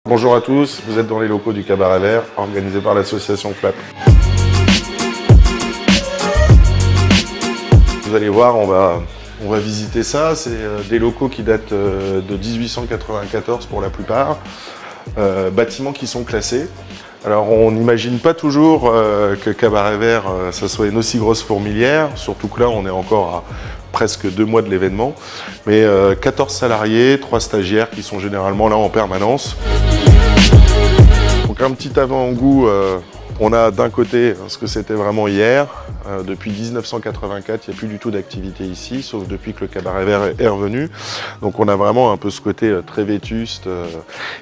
Bonjour à tous, vous êtes dans les locaux du Cabaret Vert, organisé par l'association FLAP. Vous allez voir, on va visiter ça. C'est des locaux qui datent de 1894 pour la plupart, bâtiments qui sont classés. Alors on n'imagine pas toujours que Cabaret Vert, ça soit une aussi grosse fourmilière, surtout que là on est encore à presque 2 mois de l'événement, mais 14 salariés, 3 stagiaires qui sont généralement là en permanence. Donc un petit avant-goût, on a d'un côté ce que c'était vraiment hier. Depuis 1984, il n'y a plus du tout d'activité ici, sauf depuis que le Cabaret Vert est revenu. Donc on a vraiment un peu ce côté très vétuste.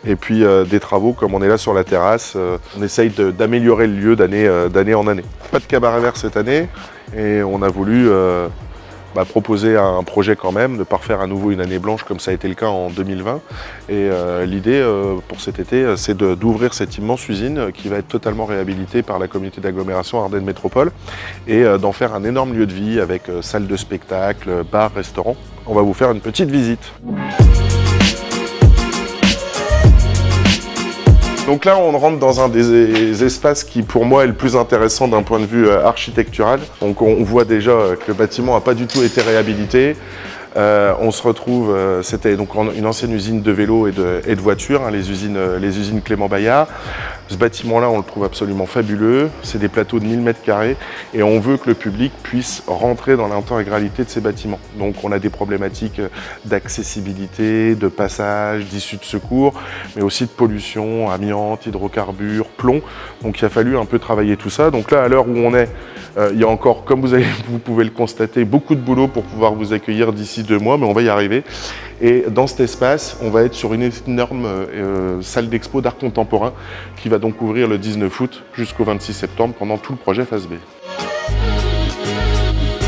Et puis des travaux, comme on est là sur la terrasse, on essaye d'améliorer le lieu d'année en année. Pas de Cabaret Vert cette année, et on a voulu proposer un projet quand même, de ne pas refaire à nouveau une année blanche comme ça a été le cas en 2020. Et l'idée pour cet été, c'est d'ouvrir cette immense usine qui va être totalement réhabilitée par la communauté d'agglomération Ardennes Métropole et d'en faire un énorme lieu de vie avec salle de spectacle, bar, restaurant. On va vous faire une petite visite. Donc là, on rentre dans un des espaces qui, pour moi, est le plus intéressant d'un point de vue architectural. Donc on voit déjà que le bâtiment n'a pas du tout été réhabilité. On se retrouve, c'était donc une ancienne usine de vélos et de voitures, hein, les usines Clément Bayard. Ce bâtiment-là, on le trouve absolument fabuleux. C'est des plateaux de 1000 m² et on veut que le public puisse rentrer dans l'intégralité de ces bâtiments. Donc on a des problématiques d'accessibilité, de passage, d'issue de secours, mais aussi de pollution, amiante, hydrocarbures, plomb. Donc il a fallu un peu travailler tout ça. Donc là, à l'heure où on est, il y a encore, comme vous pouvez le constater, beaucoup de boulot pour pouvoir vous accueillir d'ici 2 mois, mais on va y arriver. Et dans cet espace, on va être sur une énorme salle d'expo d'art contemporain qui va donc ouvrir le 19 août jusqu'au 26 septembre pendant tout le projet phase B.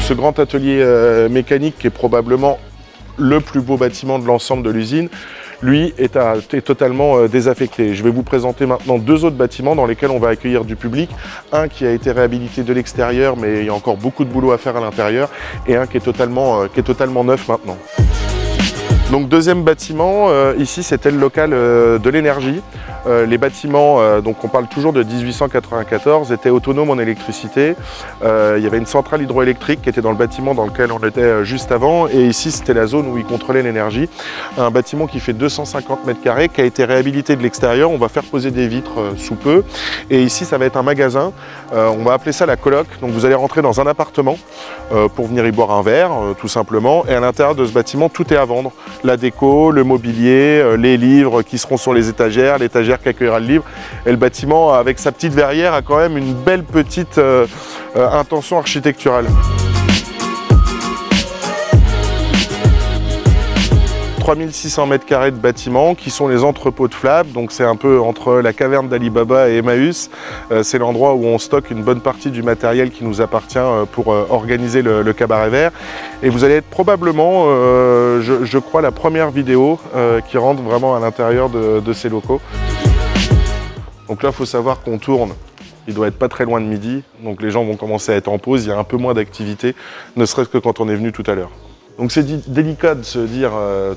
Ce grand atelier mécanique qui est probablement le plus beau bâtiment de l'ensemble de l'usine, lui est totalement désaffecté. Je vais vous présenter maintenant 2 autres bâtiments dans lesquels on va accueillir du public. Un qui a été réhabilité de l'extérieur, mais il y a encore beaucoup de boulot à faire à l'intérieur, et un qui est totalement neuf maintenant. Donc deuxième bâtiment, ici c'était le local de l'énergie. Les bâtiments, donc on parle toujours de 1894, étaient autonomes en électricité. Il y avait une centrale hydroélectrique qui était dans le bâtiment dans lequel on était juste avant, et ici c'était la zone où ils contrôlaient l'énergie. Un bâtiment qui fait 250 m², qui a été réhabilité de l'extérieur. On va faire poser des vitres sous peu, et ici ça va être un magasin. On va appeler ça la coloc. Donc vous allez rentrer dans un appartement pour venir y boire un verre, tout simplement, et à l'intérieur de ce bâtiment tout est à vendre. La déco, le mobilier, les livres qui seront sur les étagères, l'étagère qui accueillera le livre. Et le bâtiment, avec sa petite verrière, a quand même une belle petite intention architecturale. 3600 m² de bâtiments qui sont les entrepôts de FLAP, donc c'est un peu entre la caverne d'Ali Baba et Emmaüs. C'est l'endroit où on stocke une bonne partie du matériel qui nous appartient pour organiser le Cabaret Vert. Et vous allez être probablement, je crois, la première vidéo qui rentre vraiment à l'intérieur de ces locaux. Donc là, il faut savoir qu'on tourne. Il doit être pas très loin de midi, donc les gens vont commencer à être en pause. Il y a un peu moins d'activité, ne serait-ce que quand on est venu tout à l'heure. Donc c'est délicat de se dire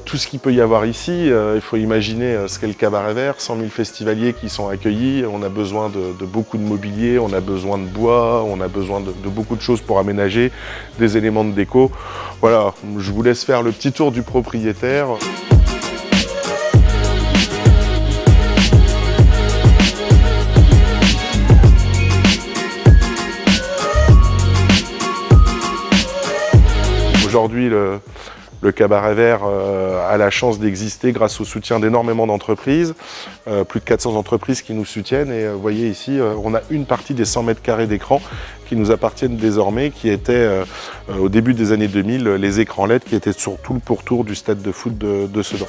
tout ce qu'il peut y avoir ici. Il faut imaginer ce qu'est le Cabaret Vert, 100 000 festivaliers qui sont accueillis. On a besoin de beaucoup de mobilier, on a besoin de bois, on a besoin de beaucoup de choses pour aménager, des éléments de déco. Voilà, je vous laisse faire le petit tour du propriétaire. Aujourd'hui, le Cabaret Vert a la chance d'exister grâce au soutien d'énormément d'entreprises, plus de 400 entreprises qui nous soutiennent. Et vous voyez ici, on a une partie des 100 m² d'écran qui nous appartiennent désormais, qui étaient au début des années 2000 les écrans LED qui étaient sur tout le pourtour du stade de foot de Sedan.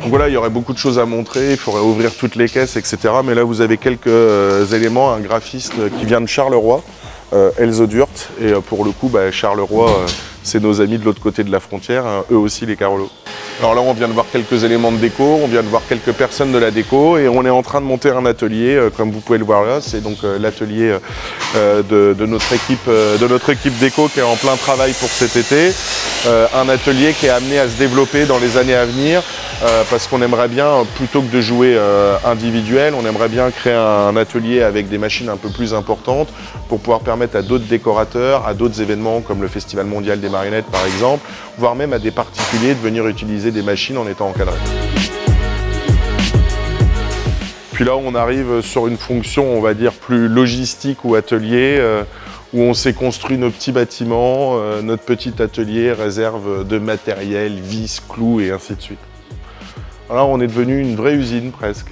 Donc voilà, il y aurait beaucoup de choses à montrer, il faudrait ouvrir toutes les caisses, etc. Mais là, vous avez quelques éléments, un graphiste qui vient de Charleroi, Elzo Durt, et pour le coup, Charleroi, c'est nos amis de l'autre côté de la frontière, eux aussi les Carolo. Alors là, on vient de voir quelques éléments de déco, on vient de voir quelques personnes de la déco et on est en train de monter un atelier, comme vous pouvez le voir là. C'est donc l'atelier de notre équipe déco qui est en plein travail pour cet été. Un atelier qui est amené à se développer dans les années à venir parce qu'on aimerait bien, plutôt que de jouer individuel, on aimerait bien créer un atelier avec des machines un peu plus importantes pour pouvoir permettre à d'autres décorateurs, à d'autres événements comme le Festival mondial des marionnettes par exemple, voire même à des particuliers de venir utiliser des machines en étant encadrés. Puis là, on arrive sur une fonction, on va dire, plus logistique ou atelier, où on s'est construit nos petits bâtiments, notre petit atelier, réserve de matériel, vis, clous et ainsi de suite. Alors on est devenu une vraie usine presque.